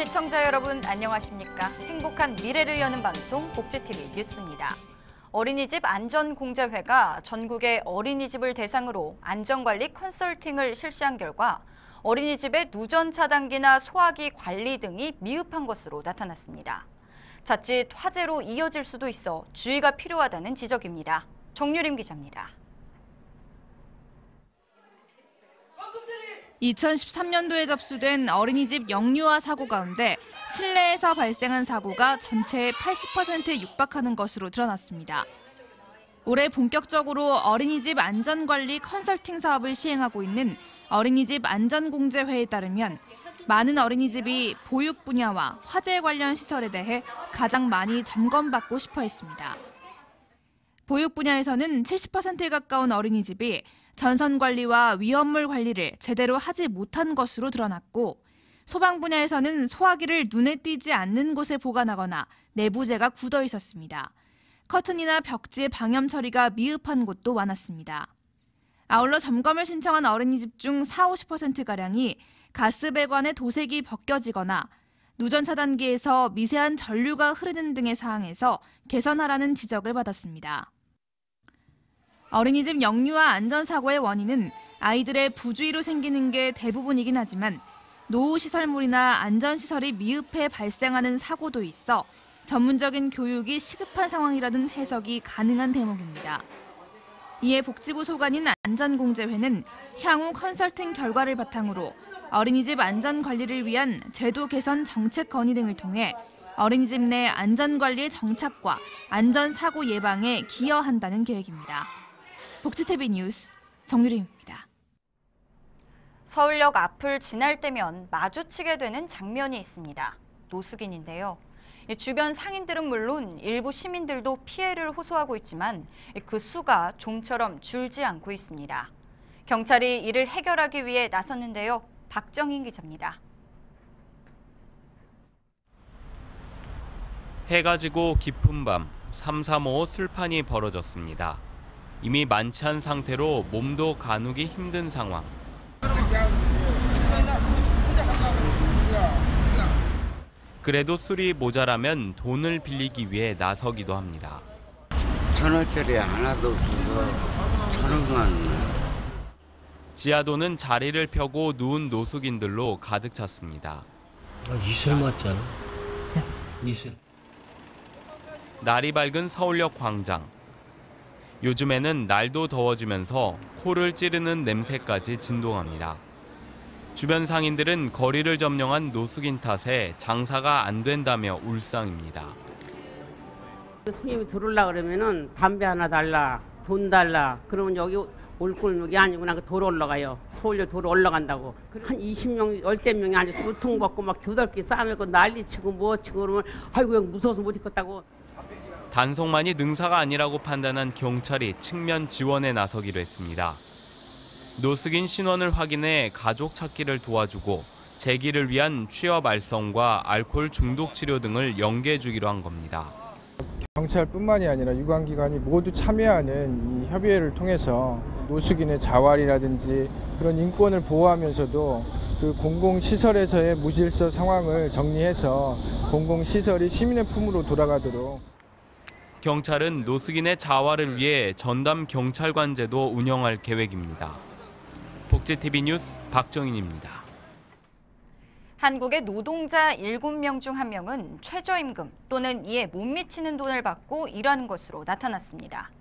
시청자 여러분 안녕하십니까? 행복한 미래를 여는 방송 복지TV 뉴스입니다. 어린이집 안전공제회가 전국의 어린이집을 대상으로 안전관리 컨설팅을 실시한 결과 어린이집의 누전 차단기나 소화기 관리 등이 미흡한 것으로 나타났습니다. 자칫 화재로 이어질 수도 있어 주의가 필요하다는 지적입니다. 정유림 기자입니다. 2013년도에 접수된 어린이집 영유아 사고 가운데 실내에서 발생한 사고가 전체의 80%에 육박하는 것으로 드러났습니다. 올해 본격적으로 어린이집 안전관리 컨설팅 사업을 시행하고 있는 어린이집 안전공제회에 따르면 많은 어린이집이 보육 분야와 화재 관련 시설에 대해 가장 많이 점검받고 싶어 했습니다. 보육 분야에서는 70%에 가까운 어린이집이 전선 관리와 위험물 관리를 제대로 하지 못한 것으로 드러났고, 소방 분야에서는 소화기를 눈에 띄지 않는 곳에 보관하거나 내부재가 굳어 있었습니다. 커튼이나 벽지의 방염 처리가 미흡한 곳도 많았습니다. 아울러 점검을 신청한 어린이집 중 40~50%가량이 가스 배관의 도색이 벗겨지거나 누전 차단기에서 미세한 전류가 흐르는 등의 사항에서 개선하라는 지적을 받았습니다. 어린이집 영유아 안전사고의 원인은 아이들의 부주의로 생기는 게 대부분이긴 하지만 노후시설물이나 안전시설이 미흡해 발생하는 사고도 있어 전문적인 교육이 시급한 상황이라는 해석이 가능한 대목입니다. 이에 복지부 소관인 안전공제회는 향후 컨설팅 결과를 바탕으로 어린이집 안전관리를 위한 제도 개선 정책 건의 등을 통해 어린이집 내 안전관리의 정착과 안전사고 예방에 기여한다는 계획입니다. 복지TV 뉴스 정유림입니다. 서울역 앞을 지날 때면 마주치게 되는 장면이 있습니다. 노숙인인데요. 주변 상인들은 물론 일부 시민들도 피해를 호소하고 있지만 그 수가 좀처럼 줄지 않고 있습니다. 경찰이 이를 해결하기 위해 나섰는데요. 박정인 기자입니다. 해가 지고 깊은 밤 335 술판이 벌어졌습니다. 이미 만취한 상태로 몸도 가누기 힘든 상황. 그래도 술이 모자라면 돈을 빌리기 위해 나서기도 합니다. 1,000원짜리 하나도 없어서 1,000원만. 지하도는 자리를 펴고 누운 노숙인들로 가득 찼습니다. 이슬 맞잖아. 이슬. 날이 밝은 서울역 광장. 요즘에는 날도 더워지면서 코를 찌르는 냄새까지 진동합니다. 주변 상인들은 거리를 점령한 노숙인 탓에 장사가 안 된다며 울상입니다. 손님이 들어오려고 그러면은 담배 하나 달라, 돈 달라. 그러면 여기 올골목이 아니구나. 도로 올라가요. 서울역 도로 올라간다고. 한 20명, 10명이 앉아서 우통 받고 막 두들기 싸매고 난리치고 뭐치고 그러면 아이고 형 무서워서 못 있겠다고. 단속만이 능사가 아니라고 판단한 경찰이 측면 지원에 나서기로 했습니다. 노숙인 신원을 확인해 가족 찾기를 도와주고 재기를 위한 취업 알선과 알코올 중독 치료 등을 연계해주기로 한 겁니다. 경찰뿐만이 아니라 유관기관이 모두 참여하는 이 협의회를 통해서 노숙인의 자활이라든지 그런 인권을 보호하면서도 그 공공시설에서의 무질서 상황을 정리해서 공공시설이 시민의 품으로 돌아가도록. 경찰은 노숙인의 자활을 위해 전담 경찰관제도 운영할 계획입니다. 복지TV 뉴스 박정인입니다. 한국의 노동자 7명 중 1명은 최저임금 또는 이에 못 미치는 돈을 받고 일하는 것으로 나타났습니다.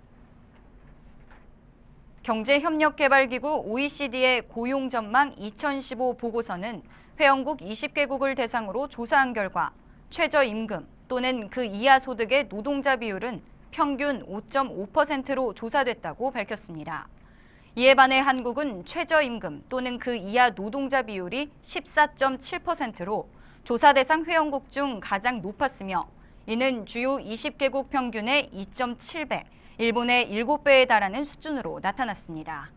경제협력개발기구 OECD의 고용전망 2015 보고서는 회원국 20개국을 대상으로 조사한 결과 최저임금 또는 그 이하 소득의 노동자 비율은 평균 5.5%로 조사됐다고 밝혔습니다. 이에 반해 한국은 최저임금 또는 그 이하 노동자 비율이 14.7%로 조사 대상 회원국 중 가장 높았으며 이는 주요 20개국 평균의 2.7배, 일본의 7배에 달하는 수준으로 나타났습니다.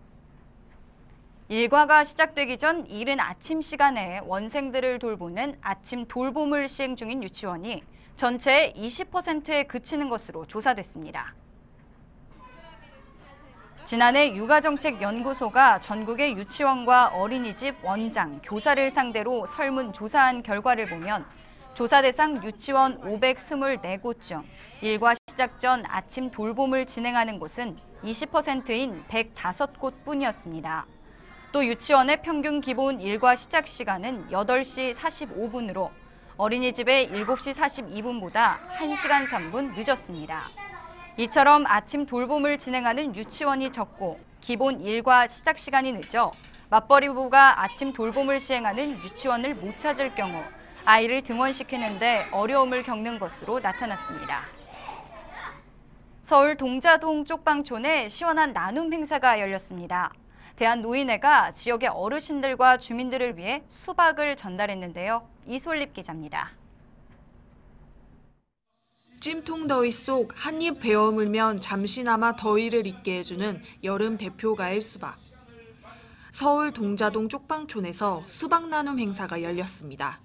일과가 시작되기 전 이른 아침 시간에 원생들을 돌보는 아침 돌봄을 시행 중인 유치원이 전체의 20%에 그치는 것으로 조사됐습니다. 지난해 육아정책연구소가 전국의 유치원과 어린이집 원장, 교사를 상대로 설문조사한 결과를 보면 조사 대상 유치원 524곳 중 일과 시작 전 아침 돌봄을 진행하는 곳은 20%인 105곳 뿐이었습니다. 또 유치원의 평균 기본 일과 시작 시간은 8시 45분으로 어린이집의 7시 42분보다 1시간 3분 늦었습니다. 이처럼 아침 돌봄을 진행하는 유치원이 적고 기본 일과 시작 시간이 늦어 맞벌이 부부가 아침 돌봄을 시행하는 유치원을 못 찾을 경우 아이를 등원시키는데 어려움을 겪는 것으로 나타났습니다. 서울 동자동 쪽방촌에 시원한 나눔 행사가 열렸습니다. 대한노인회가 지역의 어르신들과 주민들을 위해 수박을 전달했는데요. 이솔립 기자입니다. 찜통 더위 속 한입 베어 물면 잠시나마 더위를 잊게 해주는 여름 대표 과일 수박. 서울 동자동 쪽방촌에서 수박 나눔 행사가 열렸습니다.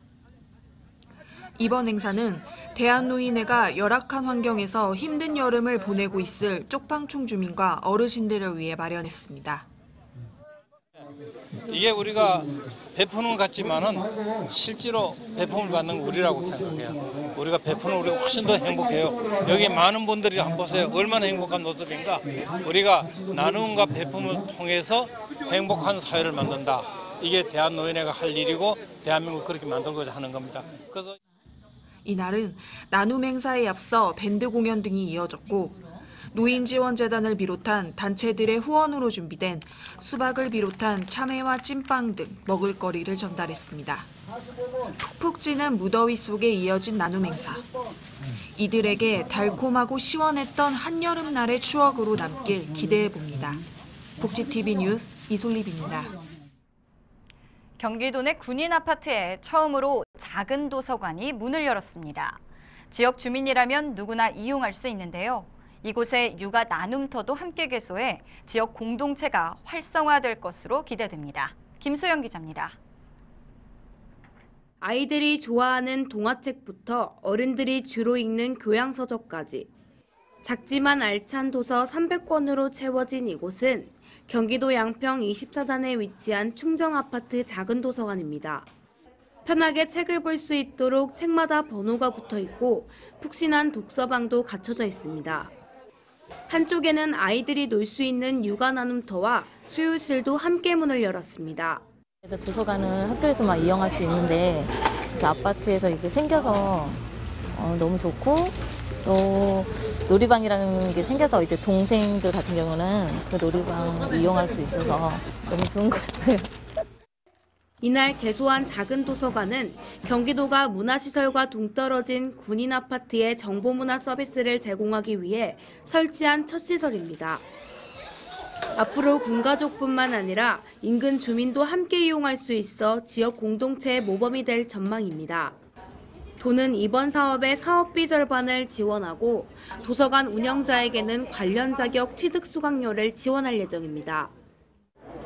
이번 행사는 대한노인회가 열악한 환경에서 힘든 여름을 보내고 있을 쪽방촌 주민과 어르신들을 위해 마련했습니다. 이게 우리가 베푸는 것 같지만은 실제로 베품을 받는 우리라고 생각해요. 우리가 베푸는 우리가 훨씬 더 행복해요. 여기 많은 분들이 한번 보세요. 얼마나 행복한 모습인가. 우리가 나눔과 베품을 통해서 행복한 사회를 만든다. 이게 대한노인회가 할 일이고 대한민국 그렇게 만들고자 하는 겁니다. 그래서 이날은 나눔 행사에 앞서 밴드 공연 등이 이어졌고 노인지원재단을 비롯한 단체들의 후원으로 준비된 수박을 비롯한 참외와 찐빵 등 먹을거리를 전달했습니다. 푹 찌는 무더위 속에 이어진 나눔 행사. 이들에게 달콤하고 시원했던 한여름날의 추억으로 남길 기대해봅니다. 복지TV 뉴스 이솔립입니다. 경기도 내 군인 아파트에 처음으로 작은 도서관이 문을 열었습니다. 지역 주민이라면 누구나 이용할 수 있는데요. 이곳에 육아 나눔터도 함께 개소해 지역 공동체가 활성화될 것으로 기대됩니다. 김소영 기자입니다. 아이들이 좋아하는 동화책부터 어른들이 주로 읽는 교양서적까지 작지만 알찬 도서 300권으로 채워진 이곳은 경기도 양평 24단에 위치한 충정아파트 작은 도서관입니다. 편하게 책을 볼 수 있도록 책마다 번호가 붙어 있고 푹신한 독서방도 갖춰져 있습니다. 한쪽에는 아이들이 놀 수 있는 육아 나눔터와 수유실도 함께 문을 열었습니다. 도서관은 학교에서만 이용할 수 있는데 이렇게 아파트에서 이렇게 생겨서 너무 좋고 또 놀이방이라는 게 생겨서 이제 동생들 같은 경우는 그 놀이방 이용할 수 있어서 너무 좋은 것 같아요. 이날 개소한 작은 도서관은 경기도가 문화시설과 동떨어진 군인 아파트에 정보문화 서비스를 제공하기 위해 설치한 첫 시설입니다. 앞으로 군가족뿐만 아니라 인근 주민도 함께 이용할 수 있어 지역 공동체의 모범이 될 전망입니다. 도는 이번 사업의 사업비 절반을 지원하고 도서관 운영자에게는 관련 자격 취득 수강료를 지원할 예정입니다.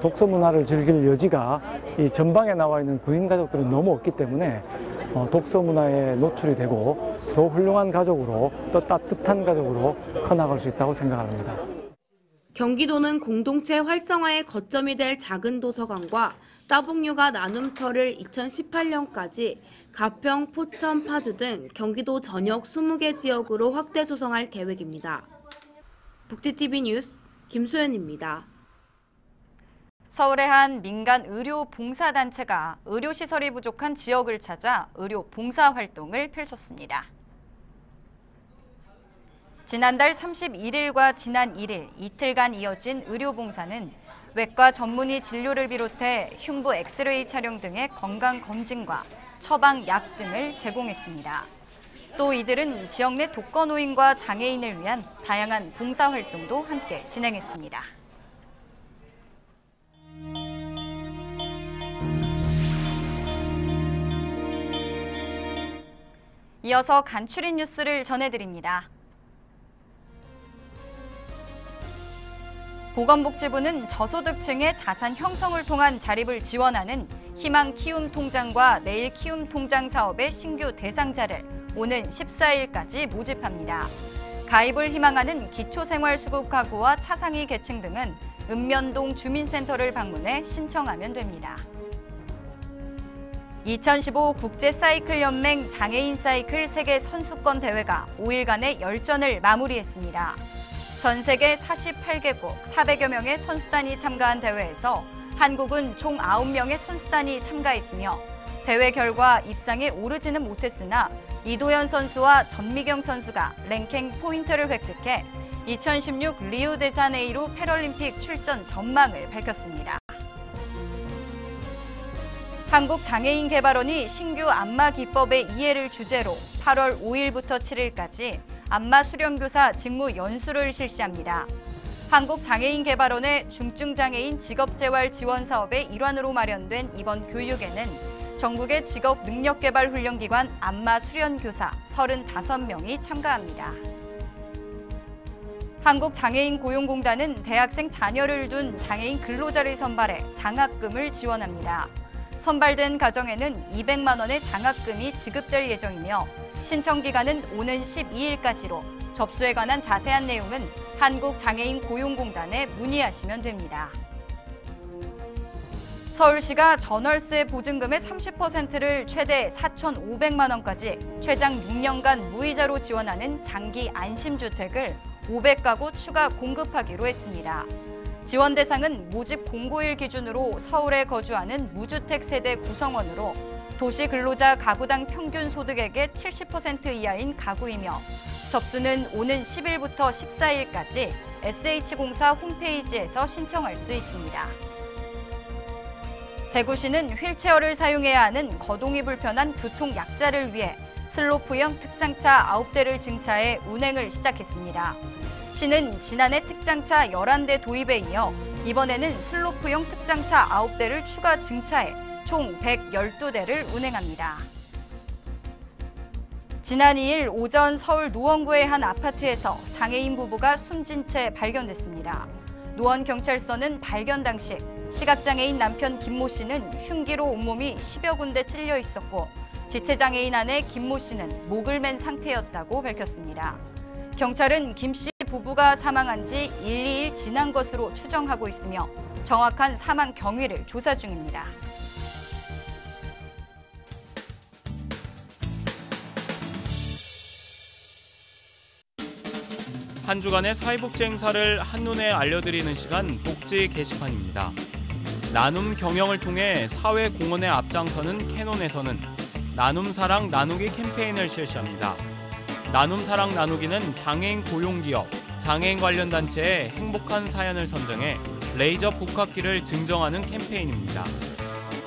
독서 문화를 즐길 여지가 이 전방에 나와 있는 군인 가족들은 너무 없기 때문에 독서 문화에 노출이 되고 더 훌륭한 가족으로 또 따뜻한 가족으로 커나갈 수 있다고 생각합니다. 경기도는 공동체 활성화의 거점이 될 작은 도서관과 따봉육아 나눔터를 2018년까지 가평, 포천, 파주 등 경기도 전역 20개 지역으로 확대 조성할 계획입니다. 복지TV 뉴스 김소연입니다. 서울의 한 민간 의료 봉사단체가 의료시설이 부족한 지역을 찾아 의료 봉사활동을 펼쳤습니다. 지난달 31일과 지난 1일 이틀간 이어진 의료봉사는 외과 전문의 진료를 비롯해 흉부 엑스레이 촬영 등의 건강검진과 처방, 약 등을 제공했습니다. 또 이들은 지역 내 독거노인과 장애인을 위한 다양한 봉사활동도 함께 진행했습니다. 이어서 간추린 뉴스를 전해드립니다. 보건복지부는 저소득층의 자산 형성을 통한 자립을 지원하는 희망 키움 통장과 내일 키움 통장 사업의 신규 대상자를 오는 14일까지 모집합니다. 가입을 희망하는 기초생활수급가구와 차상위 계층 등은 읍면동 주민센터를 방문해 신청하면 됩니다. 2015 국제사이클연맹 장애인 사이클 세계 선수권 대회가 5일간의 열전을 마무리했습니다. 전 세계 48개국 400여 명의 선수단이 참가한 대회에서 한국은 총 9명의 선수단이 참가했으며 대회 결과 입상에 오르지는 못했으나 이도현 선수와 전미경 선수가 랭킹 포인트를 획득해 2016 리우데자네이루 패럴림픽 출전 전망을 밝혔습니다. 한국장애인개발원이 신규 안마 기법의 이해를 주제로 8월 5일부터 7일까지 안마 수련교사 직무 연수를 실시합니다. 한국장애인개발원의 중증장애인 직업재활 지원 사업의 일환으로 마련된 이번 교육에는 전국의 직업능력개발훈련기관 안마 수련교사 35명이 참가합니다. 한국장애인고용공단은 대학생 자녀를 둔 장애인 근로자를 선발해 장학금을 지원합니다. 선발된 가정에는 200만 원의 장학금이 지급될 예정이며 신청 기간은 오는 12일까지로 접수에 관한 자세한 내용은 한국장애인고용공단에 문의하시면 됩니다. 서울시가 전월세 보증금의 30%를 최대 4,500만 원까지 최장 6년간 무이자로 지원하는 장기 안심주택을 500가구 추가 공급하기로 했습니다. 지원 대상은 모집 공고일 기준으로 서울에 거주하는 무주택 세대 구성원으로 도시 근로자 가구당 평균 소득액의 70% 이하인 가구이며 접수는 오는 10일부터 14일까지 SH공사 홈페이지에서 신청할 수 있습니다. 대구시는 휠체어를 사용해야 하는 거동이 불편한 교통약자를 위해 슬로프형 특장차 9대를 증차해 운행을 시작했습니다. 시는 지난해 특장차 11대 도입에 이어 이번에는 슬로프형 특장차 9대를 추가 증차해 총 112대를 운행합니다. 지난 2일 오전 서울 노원구의 한 아파트에서 장애인 부부가 숨진 채 발견됐습니다. 노원경찰서는 발견 당시 시각장애인 남편 김모 씨는 흉기로 온몸이 10여 군데 찔려 있었고 지체장애인 아내 김모 씨는 목을 맨 상태였다고 밝혔습니다. 경찰은 김 씨 부부가 사망한 지 1, 2일 지난 것으로 추정하고 있으며 정확한 사망 경위를 조사 중입니다. 한 주간의 사회복지 행사를 한눈에 알려드리는 시간 복지 게시판입니다. 나눔 경영을 통해 사회 공헌에 앞장서는 캐논에서는 나눔 사랑 나누기 캠페인을 실시합니다. 나눔 사랑 나누기는 장애인 고용기업, 장애인 관련 단체의 행복한 사연을 선정해 레이저 복합기를 증정하는 캠페인입니다.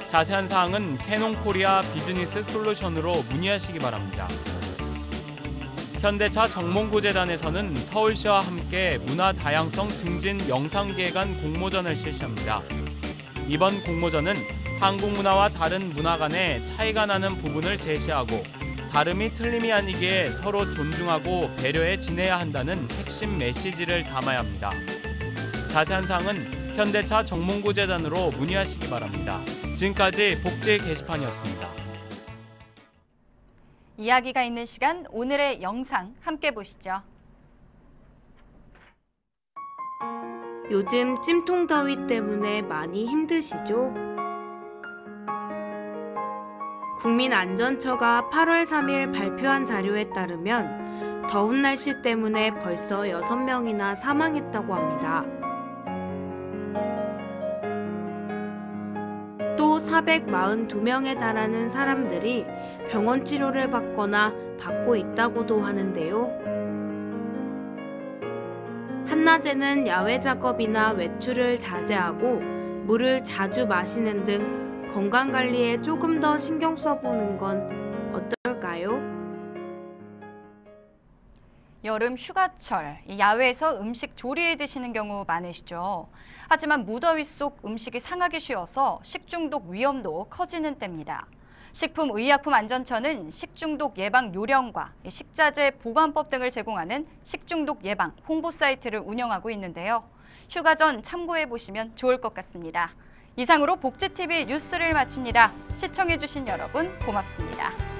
자세한 사항은 캐논코리아 비즈니스 솔루션으로 문의하시기 바랍니다. 현대차 정몽구재단에서는 서울시와 함께 문화 다양성 증진 영상기획안 공모전을 실시합니다. 이번 공모전은 한국 문화와 다른 문화 간의 차이가 나는 부분을 제시하고 다름이 틀림이 아니기에 서로 존중하고 배려해 지내야 한다는 핵심 메시지를 담아야 합니다. 자세한 사항은 현대차 정몽구재단으로 문의하시기 바랍니다. 지금까지 복지 게시판이었습니다. 이야기가 있는 시간, 오늘의 영상 함께 보시죠. 요즘 찜통 더위 때문에 많이 힘드시죠? 국민안전처가 8월 3일 발표한 자료에 따르면 더운 날씨 때문에 벌써 6명이나 사망했다고 합니다. 또 442명에 달하는 사람들이 병원 치료를 받거나 받고 있다고도 하는데요. 한낮에는 야외 작업이나 외출을 자제하고 물을 자주 마시는 등 건강관리에 조금 더 신경 써보는 건 어떨까요? 여름 휴가철, 야외에서 음식 조리해 드시는 경우 많으시죠. 하지만 무더위 속 음식이 상하기 쉬워서 식중독 위험도 커지는 때입니다. 식품의약품안전처는 식중독 예방 요령과 식자재 보관법 등을 제공하는 식중독 예방 홍보 사이트를 운영하고 있는데요. 휴가 전 참고해 보시면 좋을 것 같습니다. 이상으로 복지TV 뉴스를 마칩니다. 시청해 주신 여러분 고맙습니다.